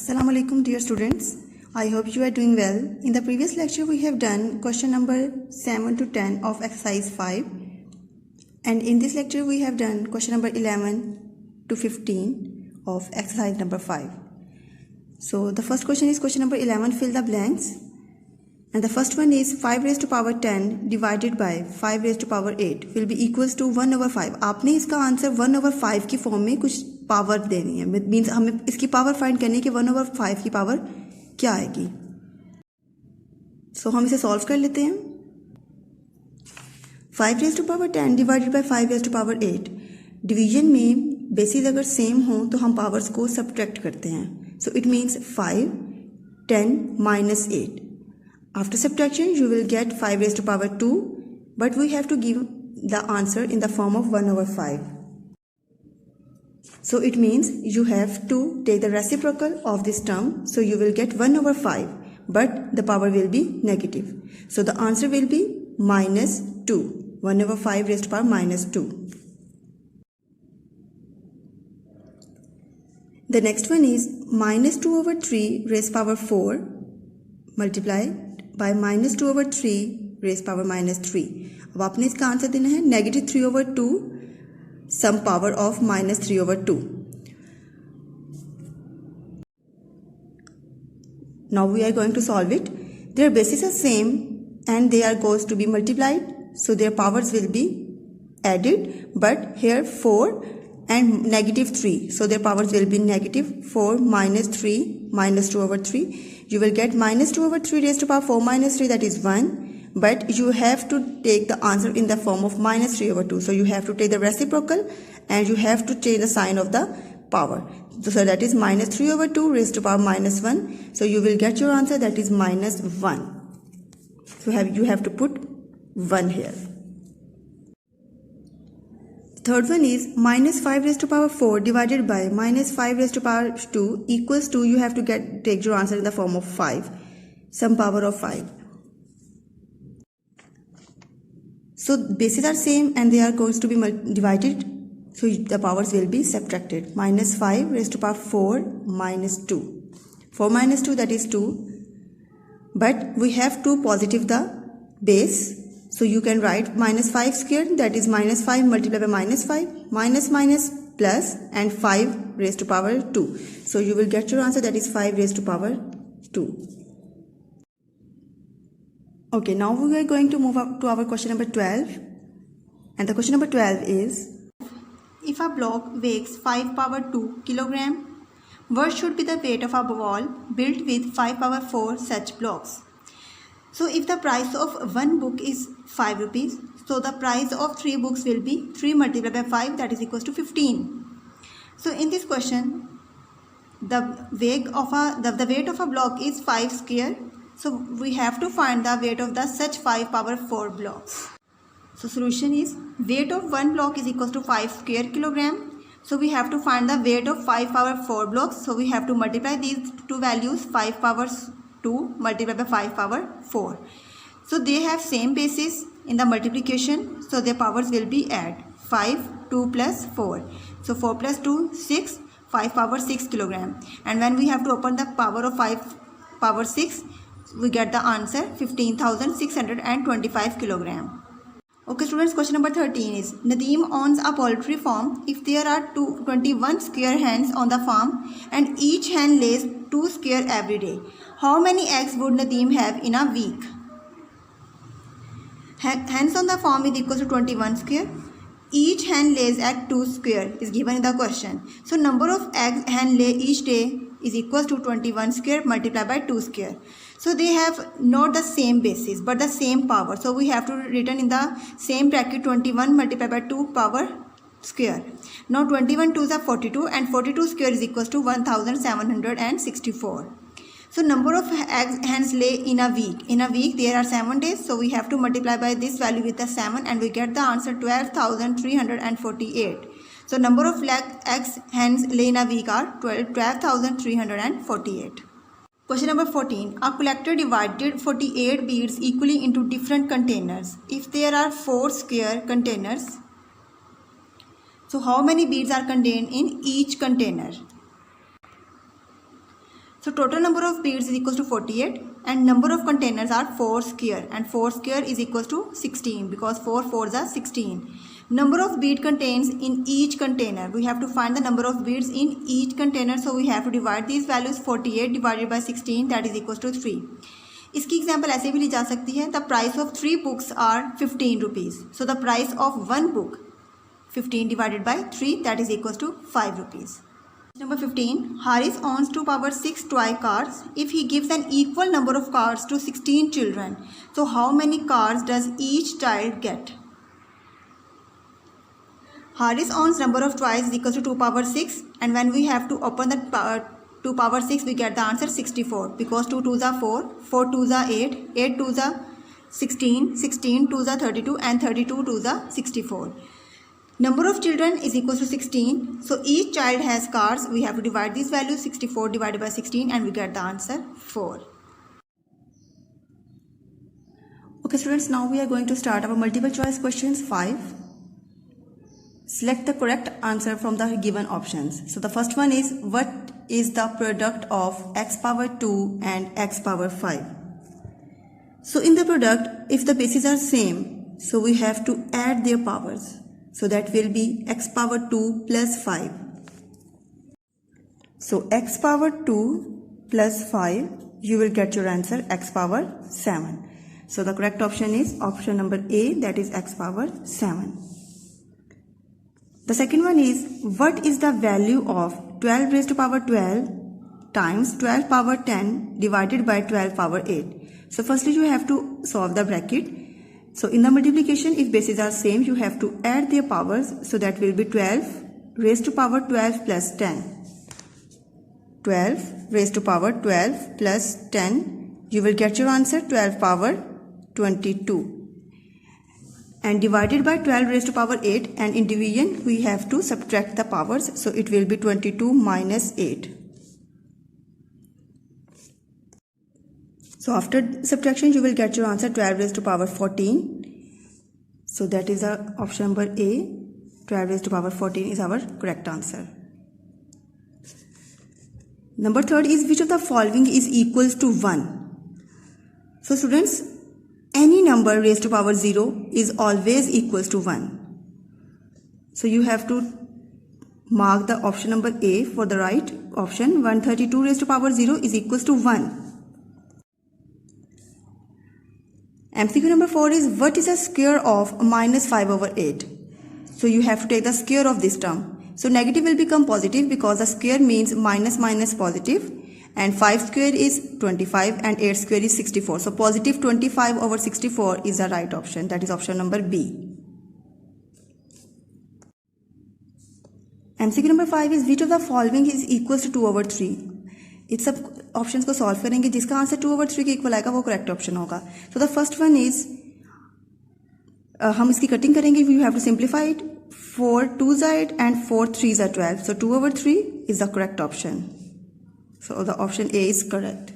Assalamu alaikum dear students. I hope you are doing well. In the previous lecture we have done question number 7 to 10 of exercise 5, and in this lecture we have done question number 11 to 15 of exercise number 5. So the first question is question number 11, fill the blanks, and the first one is 5 raised to power 10 divided by 5 raised to power 8 will be equals to 1 over 5. आपने इसका answer 1 over 5 की form में कुछ power देनी है, means हमें इसकी power find करनी है कि 1 over 5 की पावर क्या आएगी. सो हम इसे सॉल्व कर लेते हैं. 5 raised to power 10 divided by 5 raised to power 8. Division में बेसिस अगर सेम हो तो हम पावर्स को सब्ट्रैक्ट करते हैं. सो it means 5, 10 minus 8. After subtraction you will get 5 raised to power 2, but we have to give the answer in the form of 1 over 5. So it means you have to take the reciprocal of this term, so you will get 1 over 5, but the power will be negative. So the answer will be minus 2. 1 over 5 raised to power minus 2. The next one is minus 2 over 3 raised power 4 multiplied by minus 2 over 3 raised power minus 3. अब आपने इसका answer देना है negative 3 over 2 some power of minus 3 over 2. Now we are going to solve it. Their bases are same and they are goes to be multiplied, so their powers will be added, but here 4 and negative 3, so their powers will be negative 4 minus 3 minus 2 over 3. You will get minus 2 over 3 raised to power 4 minus 3, that is 1. But you have to take the answer in the form of minus 3 over 2. So you have to take the reciprocal and you have to change the sign of the power. So that is minus 3 over 2 raised to power minus 1. So you will get your answer, that is minus 1. So you have to put 1 here. Third one is minus 5 raised to power 4 divided by minus 5 raised to power 2 equals to, you have to take your answer in the form of 5, some power of 5. So bases are same and they are going to be divided, so the powers will be subtracted. Minus 5 raised to power 4 minus 2. 4 minus 2, that is 2, but we have to positive the base. So you can write minus 5 square, that is minus 5 multiplied by minus 5, minus minus plus, and 5 raised to power 2. So you will get your answer, that is 5 raised to power 2. Okay, now we are going to move up to our question number 12. And the question number 12 is, if a block weighs 5 power 2 kilogram, what should be the weight of a wall built with 5 power 4 such blocks? So if the price of one book is 5 rupees, so the price of 3 books will be 3 multiplied by 5, that is equals to 15. So in this question, the weight of a block is 5 square. So we have to find the weight of the such 5 power 4 blocks. So solution is, weight of one block is equals to 5 square kilogram. So we have to find the weight of 5 power 4 blocks. So we have to multiply these two values, 5 power 2 multiplied by 5 power 4. So they have same basis in the multiplication, so their powers will be add. 5, 2 plus 4. So 4 plus 2, 6, 5 power 6 kilogram. And when we have to open the power of 5 power 6, we get the answer 15,625 kilogram. Okay students, question number 13 is, Nadeem owns a poultry farm. If there are 21 square hens on the farm and each hen lays 2 square every day, how many eggs would Nadeem have in a week? Hens on the farm is equal to 21 square. Each hen lays egg 2 square is given in the question. So number of eggs hen lay each day is equal to 21 square multiplied by 2 square. So they have not the same basis but the same power. So we have to written in the same bracket 21 multiplied by 2 power square. Now 21 2s are 42 and 42 square is equals to 1764. So number of eggs hens lay in a week. In a week there are 7 days. So we have to multiply by this value with the 7 and we get the answer 12,348. So number of eggs hens lay in a week are 12,348. Question number 14. A collector divided 48 beads equally into different containers. If there are 4 square containers, so how many beads are contained in each container? So total number of beads is equals to 48 and number of containers are 4 square and 4 square is equals to 16 because 4 4s are 16. Number of bead contains in each container. We have to find the number of beads in each container. So we have to divide these values. 48 divided by 16, that is equals to 3. इसकी example ऐसे भी ली जा सकती है. The price of 3 books are 15 rupees. So the price of 1 book 15 divided by 3, that is equals to 5 rupees. Number 15. Haris owns 2 power 6 toy cars. If he gives an equal number of cars to 16 children, so how many cars does each child get? Haris owns number of toys is equals to 2 power 6 and when we have to open the 2 power 6 we get the answer 64 because 2 2s are 4, 4 2s are 8, 8 2s are 16, 16 2s are 32 and 32 2s are 64. Number of children is equals to 16. So each child has cars. We have to divide these values. 64 divided by 16 and we get the answer 4. Okay students, now we are going to start our multiple choice questions 5. Select the correct answer from the given options. So the first one is, what is the product of x power 2 and x power 5? So in the product, if the bases are same, so we have to add their powers. So that will be x power 2 plus 5. So x power 2 plus 5, you will get your answer x power 7. So the correct option is option number A, that is x power 7. The second one is, what is the value of 12 raised to power 12 times 12 power 10 divided by 12 power 8? So firstly you have to solve the bracket. So in the multiplication, if bases are same, you have to add their powers. So that will be 12 raised to power 12 plus 10. 12 raised to power 12 plus 10. You will get your answer 12 power 22. And divided by 12 raised to power 8, and in division we have to subtract the powers. So it will be 22 minus 8. So after subtraction you will get your answer 12 raised to power 14. So that is our option number A. 12 raised to power 14 is our correct answer. Number third is, which of the following is equals to 1? So students, any number raised to power 0 is always equals to 1. So you have to mark the option number A for the right option. 132 raised to power 0 is equals to 1. MCQ number 4 is, what is the square of minus 5 over 8? So you have to take the square of this term. So negative will become positive because the square means minus minus positive, and 5 square is 25 and 8 square is 64. So positive 25 over 64 is the right option. That is option number B. MCQ number 5 is, which of the following is equals to 2 over 3? इस सब options को solve करेंगे, जिसका answer 2 over 3 के equal आएगा वो correct option होगा. So the first one is, हम इसकी कटिंग करेंगे. You have to simplify it. 4 2s are 8 and 4 3s are 12. So 2 over 3 is the correct option. So the option A is correct.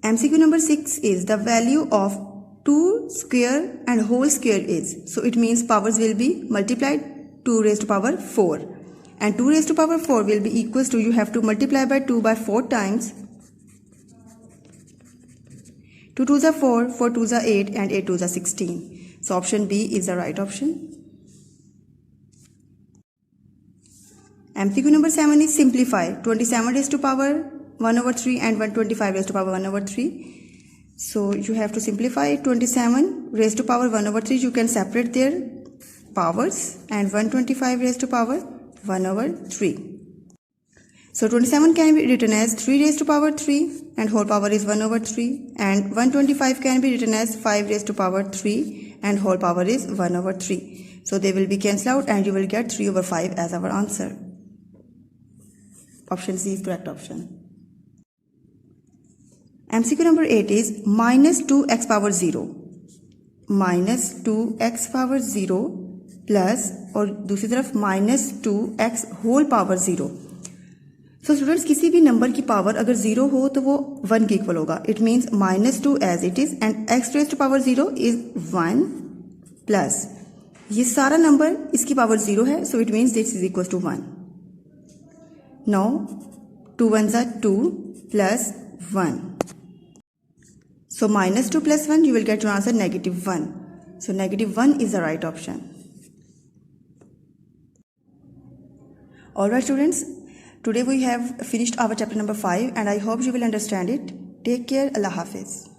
MCQ number 6 is, the value of 2 square and whole square is. So it means powers will be multiplied. 2 raised to power 4 and 2 raised to power 4 will be equals to, you have to multiply by 2 by 4 times. 2 2s are 4, 4 2s are 8 and 8 2s are 16. So option B is the right option. MCQ number 7 is, simplify 27 raised to power 1 over 3 and 125 raised to power 1 over 3. So you have to simplify 27 raised to power 1 over 3. You can separate their powers, and 125 raised to power 1 over 3. So 27 can be written as 3 raised to power 3 and whole power is 1 over 3, and 125 can be written as 5 raised to power 3 and whole power is 1 over 3. So they will be cancelled out and you will get 3 over 5 as our answer. Option C is correct option. MCQ number 8 is, minus 2x power 0. Minus 2x power 0 plus, और दूसरी तरफ minus 2x whole power 0. So students, किसी भी number की power अगर 0 हो तो वो 1 के इक्वल होगा. It means minus 2 as it is and x raise to power 0 is 1 plus ये सारा नंबर इसकी पावर 0 है. So it means this is equal to 1. Now 2 ones are 2 plus 1. So minus 2 plus 1, you will get your answer negative 1. So negative 1 is the right option. Alright students, today we have finished our chapter number 5 and I hope you will understand it. Take care. Allah Hafiz.